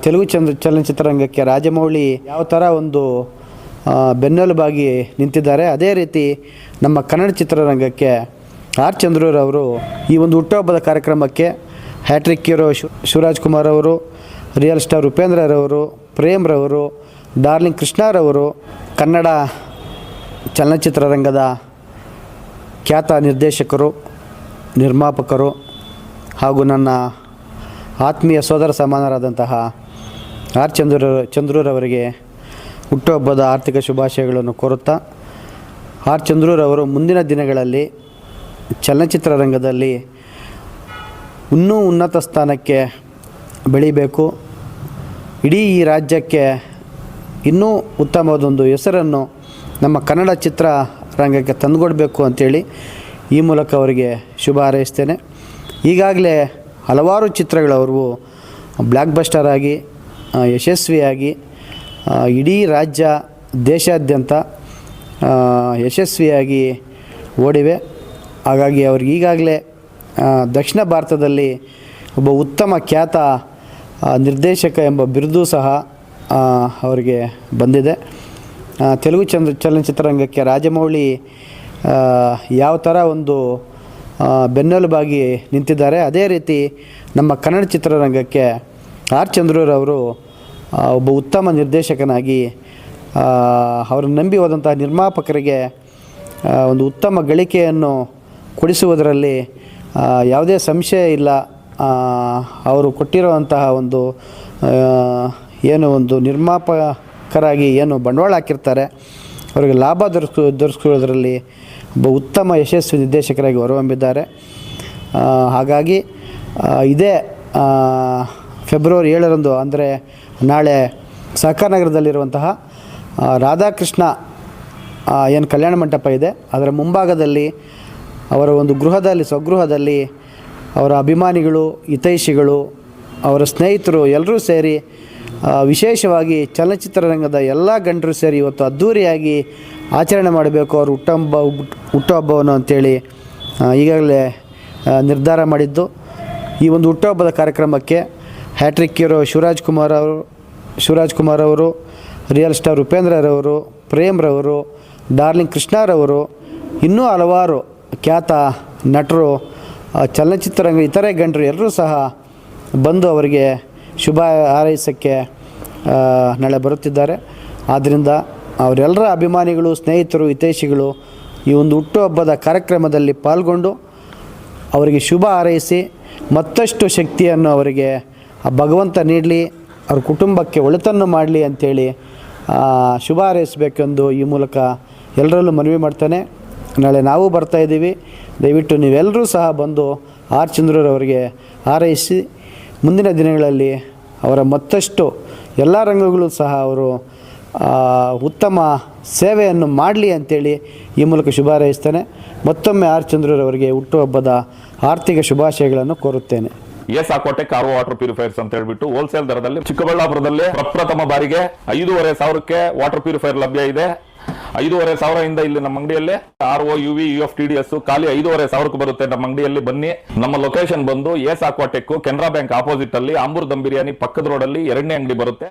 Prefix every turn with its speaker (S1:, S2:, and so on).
S1: ತೆಲುಗು ಚಲನಚಿತ್ರರಂಗಕ್ಕೆ ರಾಜಮೌಳಿ ಯಾವ ಥರ ಒಂದು ಬೆನ್ನೆಲುಬಾಗಿ ನಿಂತಿದ್ದಾರೆ, ಅದೇ ರೀತಿ ನಮ್ಮ ಕನ್ನಡ ಚಿತ್ರರಂಗಕ್ಕೆ ಆರ್ ಚಂದ್ರರವರು ಈ ಒಂದು ಹುಟ್ಟುಹಬ್ಬದ ಕಾರ್ಯಕ್ರಮಕ್ಕೆ ಹ್ಯಾಟ್ರಿಕ್ ಹೀರೋ ಶಿವರಾಜ್ ಕುಮಾರ್ ಅವರು, ರಿಯಲ್ ಸ್ಟಾರ್ ಉಪೇಂದ್ರರವರು, ಪ್ರೇಮ್ರವರು, ಡಾರ್ಲಿಂಗ್ ಕೃಷ್ಣರವರು, ಕನ್ನಡ ಚಲನಚಿತ್ರರಂಗದ ಖ್ಯಾತ ನಿರ್ದೇಶಕರು, ನಿರ್ಮಾಪಕರು ಹಾಗೂ ನನ್ನ ಆತ್ಮೀಯ ಸೋದರ ಸಮಾನರಾದಂತಹ ಆರ್ ಚಂದ್ರರವರಿಗೆ ಹುಟ್ಟುಹಬ್ಬದ ಆರ್ಥಿಕ ಶುಭಾಶಯಗಳನ್ನು ಕೋರುತ್ತಾ, ಆರ್ ಚಂದ್ರರವರು ಮುಂದಿನ ದಿನಗಳಲ್ಲಿ ಚಲನಚಿತ್ರರಂಗದಲ್ಲಿ ಇನ್ನೂ ಉನ್ನತ ಸ್ಥಾನಕ್ಕೆ ಬೆಳೀಬೇಕು, ಇಡೀ ಈ ರಾಜ್ಯಕ್ಕೆ ಇನ್ನೂ ಉತ್ತಮವಾದೊಂದು ಹೆಸರನ್ನು ನಮ್ಮ ಕನ್ನಡ ಚಿತ್ರರಂಗಕ್ಕೆ ತಂದುಕೊಡಬೇಕು ಅಂಥೇಳಿ ಈ ಮೂಲಕ ಅವರಿಗೆ ಶುಭ ಹಾರೈಸ್ತೇನೆ. ಈಗಾಗಲೇ ಹಲವಾರು ಚಿತ್ರಗಳವರು ಬ್ಲ್ಯಾಕ್ ಬಸ್ಟರ್ ಆಗಿ ಯಶಸ್ವಿಯಾಗಿ ಇಡೀ ರಾಜ್ಯ ದೇಶಾದ್ಯಂತ ಯಶಸ್ವಿಯಾಗಿ ಓಡಿವೆ. ಹಾಗಾಗಿ ಅವ್ರಿಗೆ ಈಗಾಗಲೇ ದಕ್ಷಿಣ ಭಾರತದಲ್ಲಿ ಒಬ್ಬ ಉತ್ತಮ ಖ್ಯಾತ ನಿರ್ದೇಶಕ ಎಂಬ ಬಿರುದು ಸಹ ಅವರಿಗೆ ಬಂದಿದೆ. ತೆಲುಗು ಚಲನಚಿತ್ರರಂಗಕ್ಕೆ ರಾಜಮೌಳಿ ಯಾವ ಥರ ಒಂದು ಬೆನ್ನೆಲುಬಾಗಿ ನಿಂತಿದ್ದಾರೆ, ಅದೇ ರೀತಿ ನಮ್ಮ ಕನ್ನಡ ಚಿತ್ರರಂಗಕ್ಕೆ ಆರ್ ಚಂದ್ರರವರು ಒಬ್ಬ ಉತ್ತಮ ನಿರ್ದೇಶಕನಾಗಿ ಅವರನ್ನು ನಂಬಿ ಹೋದಂಥ ನಿರ್ಮಾಪಕರಿಗೆ ಒಂದು ಉತ್ತಮ ಗಳಿಕೆಯನ್ನು ಕೊಡಿಸುವುದರಲ್ಲಿ ಯಾವುದೇ ಸಂಶಯ ಇಲ್ಲ. ಅವರು ಕೊಟ್ಟಿರುವಂತಹ ಒಂದು ಒಂದು ನಿರ್ಮಾಪಕರಾಗಿ ಏನು ಬಂಡವಾಳ ಹಾಕಿರ್ತಾರೆ, ಅವರಿಗೆ ಲಾಭ ದೊರಕಿಸೋದ್ರಲ್ಲಿ ಒಬ್ಬ ಉತ್ತಮ ಯಶಸ್ವಿ ನಿರ್ದೇಶಕರಾಗಿ ಹೊರಹೊಮ್ಮಿದ್ದಾರೆ. ಹಾಗಾಗಿ ಇದೇ ಫೆಬ್ರವರಿ 7ರಂದು ಅಂದರೆ ನಾಳೆ ಸಹಕಾರ ನಗರದಲ್ಲಿರುವಂತಹ ರಾಧಾಕೃಷ್ಣ ಏನು ಕಲ್ಯಾಣ ಮಂಟಪ ಇದೆ, ಅದರ ಮುಂಭಾಗದಲ್ಲಿ ಅವರ ಒಂದು ಸ್ವಗೃಹದಲ್ಲಿ ಅವರ ಅಭಿಮಾನಿಗಳು, ಹಿತೈಷಿಗಳು, ಅವರ ಸ್ನೇಹಿತರು ಎಲ್ಲರೂ ಸೇರಿ ವಿಶೇಷವಾಗಿ ಚಲನಚಿತ್ರರಂಗದ ಎಲ್ಲ ಗಣ್ಯರು ಸೇರಿ ಇವತ್ತು ಅದ್ಧೂರಿಯಾಗಿ ಆಚರಣೆ ಮಾಡಬೇಕು ಅವರು ಹುಟ್ಟುಹಬ್ಬವನ್ನು ಅಂಥೇಳಿ ಈಗಾಗಲೇ ನಿರ್ಧಾರ ಮಾಡಿದ್ದು. ಈ ಒಂದು ಹುಟ್ಟುಹಬ್ಬದ ಕಾರ್ಯಕ್ರಮಕ್ಕೆ ಹ್ಯಾಟ್ರಿಕ್ ಹೀರೋ ಶಿವರಾಜ್ ಕುಮಾರ್ ಅವರು, ರಿಯಲ್ ಸ್ಟಾರ್ ಉಪೇಂದ್ರರವರು, ಪ್ರೇಮ್ರವರು, ಡಾರ್ಲಿಂಗ್ ಕೃಷ್ಣರವರು, ಇನ್ನೂ ಹಲವಾರು ಖ್ಯಾತ ನಟರು, ಚಲನಚಿತ್ರರಂಗ ಇತರೆ ಗಣ್ಯರು ಎಲ್ಲರೂ ಸಹ ಬಂದು ಅವರಿಗೆ ಶುಭ ಹಾರೈಸೋಕ್ಕೆ ನಾಳೆ ಬರುತ್ತಿದ್ದಾರೆ. ಆದ್ದರಿಂದ ಅವರೆಲ್ಲರ ಅಭಿಮಾನಿಗಳು, ಸ್ನೇಹಿತರು, ಹಿತೈಷಿಗಳು ಈ ಒಂದು ಹುಟ್ಟುಹಬ್ಬದ ಕಾರ್ಯಕ್ರಮದಲ್ಲಿ ಪಾಲ್ಗೊಂಡು ಅವರಿಗೆ ಶುಭ ಹಾರೈಸಿ ಮತ್ತಷ್ಟು ಶಕ್ತಿಯನ್ನು ಅವರಿಗೆ ಆ ಭಗವಂತ ನೀಡಲಿ, ಅವ್ರ ಕುಟುಂಬಕ್ಕೆ ಒಳಿತನ್ನು ಮಾಡಲಿ ಅಂಥೇಳಿ ಶುಭ ಹಾರೈಸಬೇಕೆಂದು ಈ ಮೂಲಕ ಎಲ್ಲರಲ್ಲೂ ಮನವಿ ಮಾಡ್ತಾನೆ. ನಾಳೆ ನಾವು ಬರ್ತಾಯಿದ್ದೀವಿ, ದಯವಿಟ್ಟು ನೀವೆಲ್ಲರೂ ಸಹ ಬಂದು ಆರ್ ಚಂದ್ರರವರಿಗೆ ಹಾರೈಸಿ ಮುಂದಿನ ದಿನಗಳಲ್ಲಿ ಅವರ ಮತ್ತಷ್ಟು ಎಲ್ಲ ರಂಗಗಳು ಸಹ ಅವರು ಉತ್ತಮ ಸೇವೆಯನ್ನು ಮಾಡಲಿ ಅಂಥೇಳಿ ಈ ಮೂಲಕ ಶುಭ ಹಾರೈಸ್ತೇನೆ. ಮತ್ತೊಮ್ಮೆ ಆರ್ ಚಂದ್ರರವರಿಗೆ ಹುಟ್ಟುಹಬ್ಬದ ಆರ್ಥಿಕ ಶುಭಾಶಯಗಳನ್ನು ಕೋರುತ್ತೇನೆ.
S2: S Aquatech RO water purifiers ಅಂತ ಹೇಳ್ಬಿಟ್ಟು ಹೋಲ್ಸೇಲ್ ದರದಲ್ಲಿ ಚಿಕ್ಕಬಳ್ಳಾಪುರದಲ್ಲಿ ಪ್ರಪ್ರಥಮ ಬಾರಿಗೆ 5,500 ವಾಟರ್ ಪ್ಯೂರಿಫೈರ್ ಲಭ್ಯ ಇದೆ. 5,500 ಇಲ್ಲಿ ನಮ್ಮ ಅಂಗಡಿಯಲ್ಲಿ RO UV UF TDS ಖಾಲಿ 5,500 ಬರುತ್ತೆ. ನಮ್ಮ ಅಂಗಡಿಯಲ್ಲಿ ಬನ್ನಿ. ನಮ್ಮ ಲೊಕೇಶನ್ ಬಂದು S Aquatech Canara bank opposite ಅಲ್ಲಿ ಆಂಬೂರ್ ದಮ್ ಬಿರಿಯಾನಿ ಪಕ್ಕದ ರೋಡ್ ಅಲ್ಲಿ 2ನೇ ಅಂಗಡಿ ಬರುತ್ತೆ.